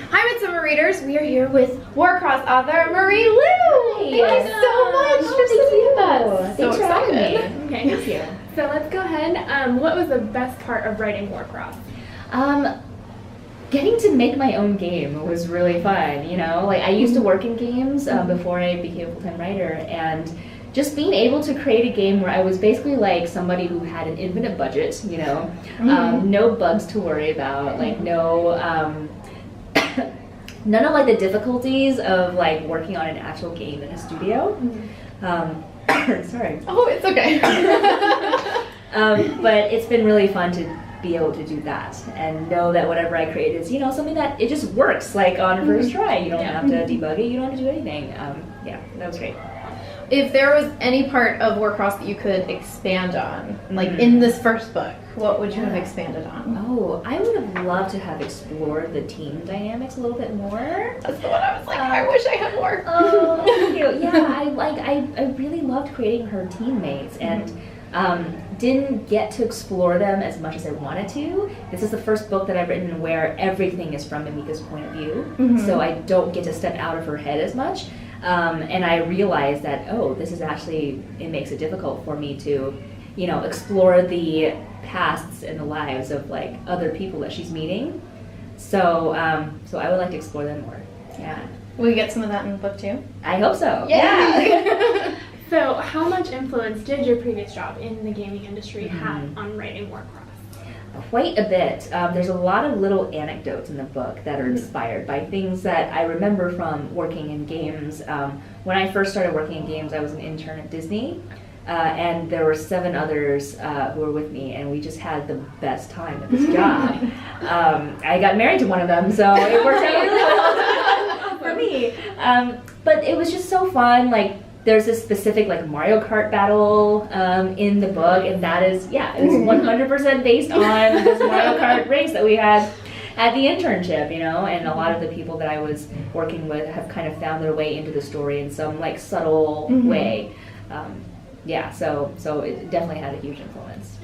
Hi, Midsummer readers. We are here with Warcross author Marie Lou. Thank you so much for sitting with us. Thanks for having me. Okay. Thank you. So let's go ahead. What was the best part of writing Warcraft? Getting to make my own game was really fun, you know? Like, I used to work in games before I became a full-time writer, and just being able to create a game where I was basically like somebody who had an infinite budget, you know? No bugs to worry about, like no, none of like the difficulties of like working on an actual game in a studio. Sorry. Oh, it's okay. But it's been really fun to be able to do that and know that whatever I create is, you know, something that it just works like on first try. You don't have to debug it, you don't have to do anything. Yeah, that was great. If there was any part of Warcross that you could expand on, like in this first book, what would you have expanded on? Oh, I would have loved to have explored the team dynamics a little bit more. That's the one I was like, I wish I had more. Oh, thank you. Yeah, I really loved creating her teammates and didn't get to explore them as much as I wanted to. This is the first book that I've written where everything is from Amika's point of view, so I don't get to step out of her head as much. And I realized that, oh, this is actually, it makes it difficult for me to, you know, explore the pasts and the lives of like other people that she's meeting. So, so I would like to explore them more. Yeah. Will we get some of that in the book too? I hope so. Yeah. So how much influence did your previous job in the gaming industry have on writing Warcraft? Quite a bit. There's a lot of little anecdotes in the book that are inspired by things that I remember from working in games. When I first started working in games, I was an intern at Disney, and there were 7 others who were with me, and we just had the best time at this job. I got married to one of them, so it worked out really well for me. But it was just so fun. Like, there's this specific like Mario Kart battle in the book, and that is, it was 100% based on this Mario Kart race that we had at the internship, you know, and a lot of the people that I was working with have kind of found their way into the story in some like subtle way. So it definitely had a huge influence.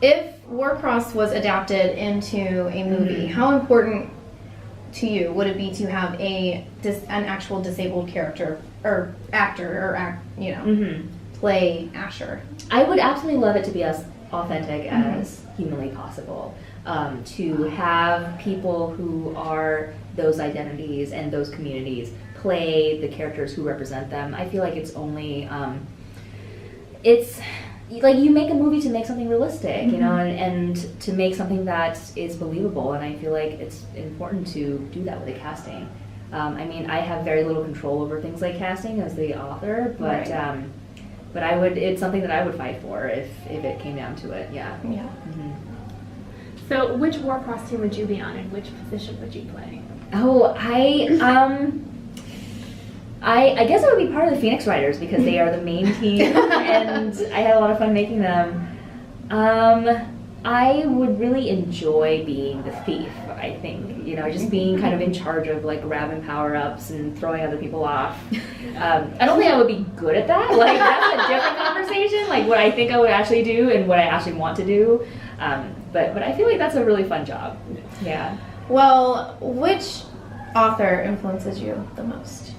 If Warcross was adapted into a movie, how important to you would it be to have an actual disabled character or actor or play Asher? I would absolutely love it to be as authentic as humanly possible. To have people who are those identities and those communities play the characters who represent them. I feel like it's only it's like you make a movie to make something realistic, you know, and to make something that is believable, and I feel like it's important to do that with the casting. I mean, I have very little control over things like casting as the author, but it's something that I would fight for if it came down to it. Yeah. So which Warcross team would you be on, and which position would you play? Oh, I guess I would be part of the Phoenix Riders because they are the main team, and I had a lot of fun making them. I would really enjoy being the thief, I think. You know, just being kind of in charge of like grabbing power-ups and throwing other people off. I don't think I would be good at that. Like, that's a different conversation, like what I think I would actually do and what I actually want to do. But I feel like that's a really fun job. Yeah. Well, which author influences you the most?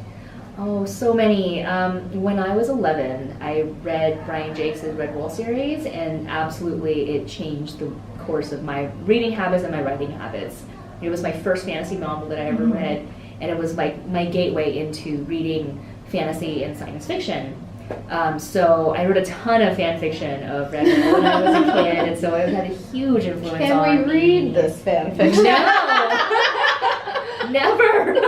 Oh, so many. When I was 11, I read Brian Jakes' Red Wolf series, and absolutely it changed the course of my reading habits and my writing habits. It was my first fantasy novel that I ever read, and it was like my gateway into reading fantasy and science fiction. So I wrote a ton of fan fiction of Red Wolf when I was a kid, and so it had a huge influence on me. Can we read this fan fiction? No! Never! No.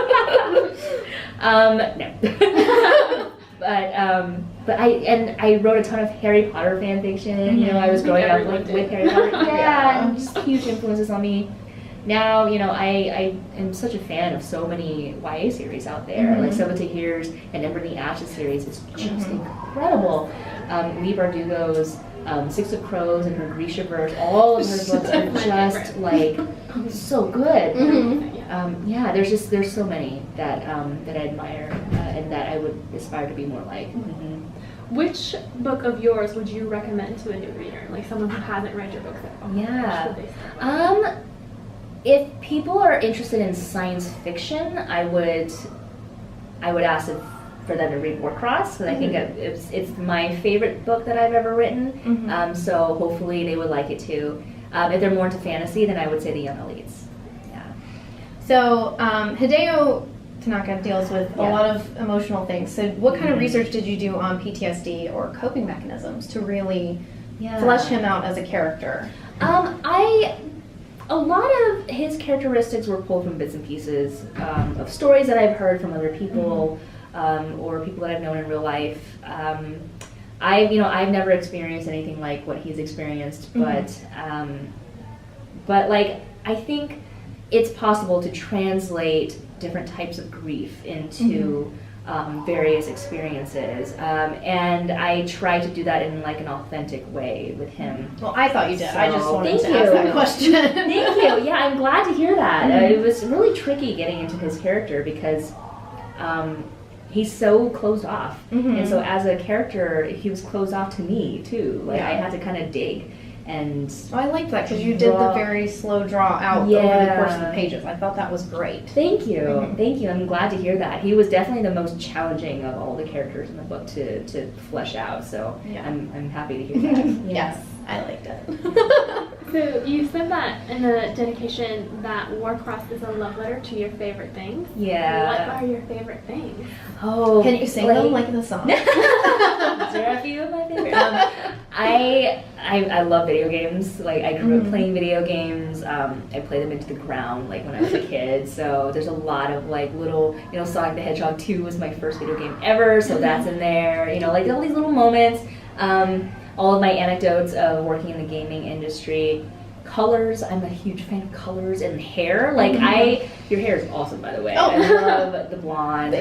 But I wrote a ton of Harry Potter fan fiction. You know, I was growing up like with Harry Potter. Yeah, and just huge influences on me. Now, you know, I am such a fan of so many YA series out there, like Seven Tahir's and Ember in the Ashes series. It's just incredible. Lee Bardugo's Six of Crows and her Grishaverse, all of her books are just like so good. There's so many that I admire and that I would aspire to be more like. Which book of yours would you recommend to a new reader, like someone who hasn't read your books at all? Yeah. if people are interested in science fiction, I would ask for them to read Warcross, because I think it's my favorite book that I've ever written. So hopefully they would like it too. If they're more into fantasy, then I would say The Young Elites. Yeah. So Hideo Tanaka deals with a lot of emotional things. So what kind of research did you do on PTSD or coping mechanisms to really flesh him out as a character? A lot of his characteristics were pulled from bits and pieces of stories that I've heard from other people or people that I've known in real life. I've never experienced anything like what he's experienced, but like I think it's possible to translate different types of grief into various experiences, and I try to do that in like an authentic way with him. Well, I thought you did. So, I just wanted to thank ask you. that question. Thank you. Yeah, I'm glad to hear that. It was really tricky getting into his character because he's so closed off, and so as a character, he was closed off to me too. Like I had to kind of dig. And I liked that because you did the very slow draw out over the course of the pages. I thought that was great. Thank you. Thank you. I'm glad to hear that. He was definitely the most challenging of all the characters in the book to flesh out. So I'm happy to hear that. Yes, I liked it. So you said that in the dedication that Warcross is a love letter to your favorite things. Yeah. What are your favorite things? Oh, can you sing them like in the song? There are a few of my favorites. I love video games. Like I grew up playing video games. I played them into the ground like when I was a kid. So there's a lot of like little, Sonic the Hedgehog 2 was my first video game ever. So that's in there. Like all these little moments. All of my anecdotes of working in the gaming industry. Colors, I'm a huge fan of colors and hair. Like your hair is awesome, by the way. I love the blonde.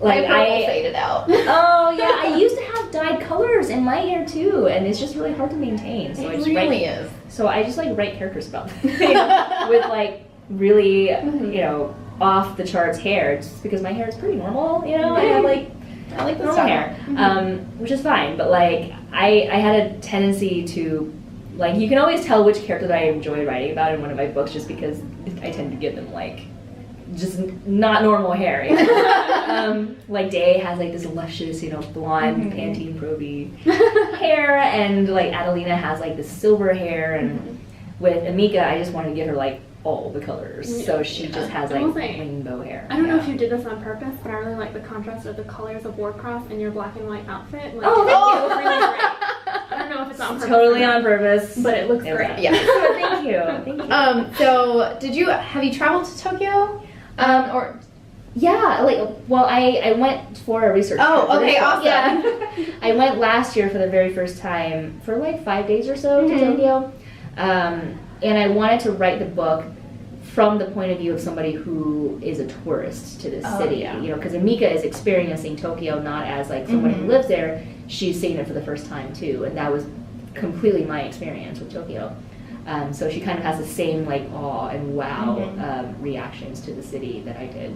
Like I faded out. Oh yeah, I used to have dyed colors in my hair too, and it's just really hard to maintain. So it really is. So I just like write characters about them, with like really off the charts hair, just because my hair is pretty normal. I have I like the normal hair, which is fine. But like I had a tendency to you can always tell which character that I enjoy writing about in one of my books just because I tend to give them just not normal hair. Like Day has like this luscious, blonde Pantene Pro-V hair, and like Adelina has like this silver hair, and with Amika, I just wanted to give her like all the colors, so she just has like rainbow hair. I don't know if you did this on purpose, but I really like the contrast of the colors of Warcross and your black and white outfit. Like, thank you. It was really great. I don't know if it's on purpose. Totally on purpose, but it looks great. Yeah. Thank you. So have you traveled to Tokyo? Yeah, I went for a research trip. Oh, okay, awesome. Yeah. I went last year for the very first time for like 5 days or so to Tokyo. And I wanted to write the book from the point of view of somebody who is a tourist to this city. Because Amika is experiencing Tokyo not as like someone who lives there, she's seeing it for the first time too. And that was completely my experience with Tokyo. So she kind of has the same like awe and wow reactions to the city that I did.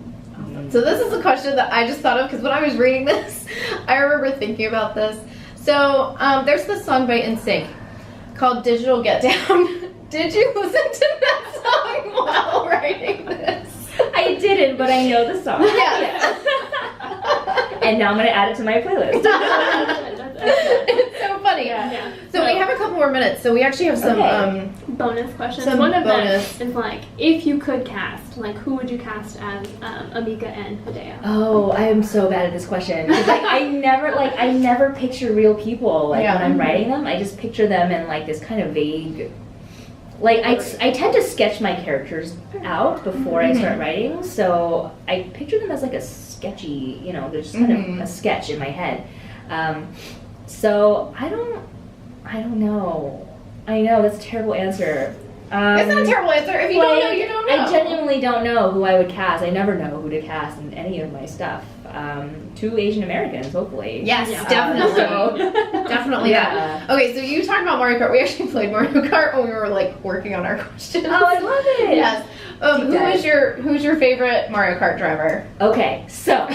So this is a question that I just thought of because when I was reading this, I remember thinking about this. So there's this song by NSYNC called Digital Get Down. Did you listen to that song while writing this? I didn't, but I know the song. Yes. And now I'm going to add it to my playlist. It's so funny. Yeah. So we have a couple more minutes. So we actually have some bonus questions. Some One of bonus. them is like, if you could cast, who would you cast as Amika and Hideo? Oh, I am so bad at this question. I never picture real people when I'm writing them. I just picture them in like this kind of vague. I tend to sketch my characters out before I start writing, so I picture them as like a sketchy, they're just kind of a sketch in my head. So I don't know. I know that's a terrible answer. It's not a terrible answer. If you don't know, you don't know. I genuinely don't know who I would cast. I never know who to cast in any of my stuff. 2 Asian Americans, hopefully. Yes, definitely. Definitely that. Okay, so you talked about Mario Kart. We actually played Mario Kart when we were working on our questions. Oh, I love it. Yes. Who's your favorite Mario Kart driver? Okay, so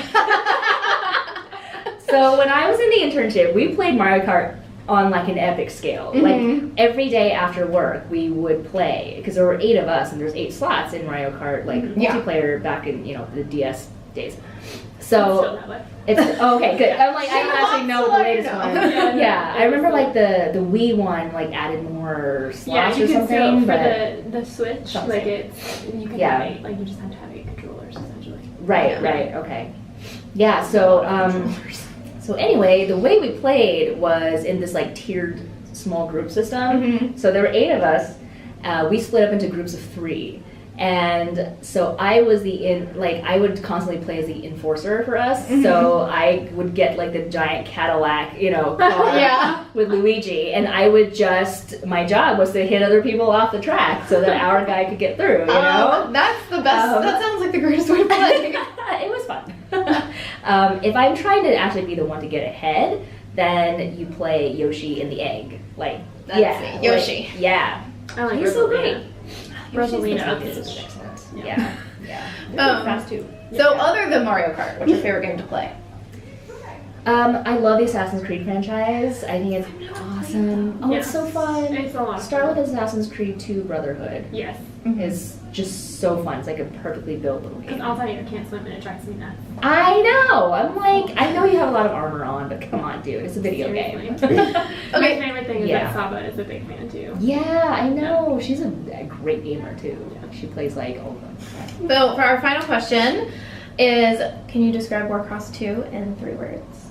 when I was in the internship, we played Mario Kart on like an epic scale. Mhm. Like every day after work, we would play because there were 8 of us, and there's 8 slots in Mario Kart, like Yeah. multiplayer back in the DS days. It's still So that way. it's okay, good. I'm like I don't actually know the latest know. one. Yeah, Yeah, no, I remember it's like the Wii one like added more Yeah, slots you or can something. still for but the Switch, Something. like it's you can Yeah. have 8, like you just have to have 8 controllers essentially. right, Yeah. right, okay. Yeah, so anyway, the way we played was in this like tiered small group system. Mhm. So there were 8 of us. We split up into groups of 3. And so I was I would constantly play as the enforcer for us. Mhm. So I would get like the giant Cadillac, car Yeah. with Luigi. And I would my job was to hit other people off the track so that our guy could get through, That's the best. That sounds like the greatest way to play. It was fun. If I'm trying to actually be the one to get ahead, then you play Yoshi in the egg. Like, That's yeah. it, Yoshi. Like, yeah. I like He's so great. Rosalina Yoshi's is excellent. yeah. Yeah. Um, Fast too. So, other than Mario Kart, what's your favorite game to play? I love the Assassin's Creed franchise. I think it's awesome. Oh, it's so fun. It's a lot of Start fun. with Assassin's Creed 2 Brotherhood. Yes. Is just so fun. It's like a perfectly built little Because game. all time you can't swim and it drives me nuts. I know. I'm like, I know you have a lot of armor on, but come on, dude. It's a video game. Seriously. My Okay. favorite thing is Yeah. that Saba is a big fan too. Yeah, I know. She's a great gamer too. She plays like all of them. So, for our final question is, can you describe Warcross 2 in 3 words?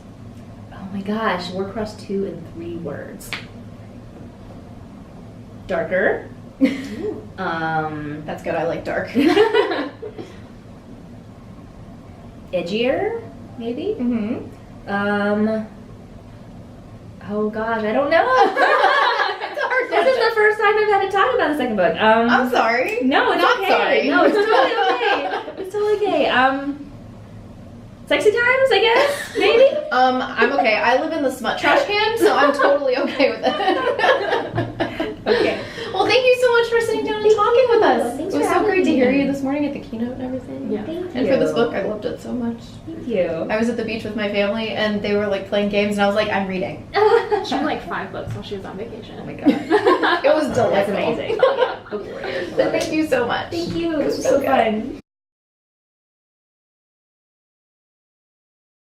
Oh my gosh, Warcraft 2 in 3 words. Darker. That's good. I like dark. Edgier, maybe. Mm-hmm. Oh gosh, I don't know. It's a hard This is question. the first time I've had to talk about the second book. I'm sorry. No, it's Not okay. sorry. No, it's totally okay. It's totally okay. Sexy times, I guess, maybe. I'm okay. I live in the smut trash can, so I'm totally okay with it. Okay. Well, thank you so much for sitting down and talking with us. Thanks It was for so having great to me. hear you this morning at the keynote and everything. Yeah. Thank And you. for this book, I loved it so much. Thank you. I was at the beach with my family, and they were like playing games, and I was like, I'm reading. She had like 5 books while she was on vacation. Oh my god. It was delightful. That's amazing. So thank you so much. Thank you. It This was was so so good. fun.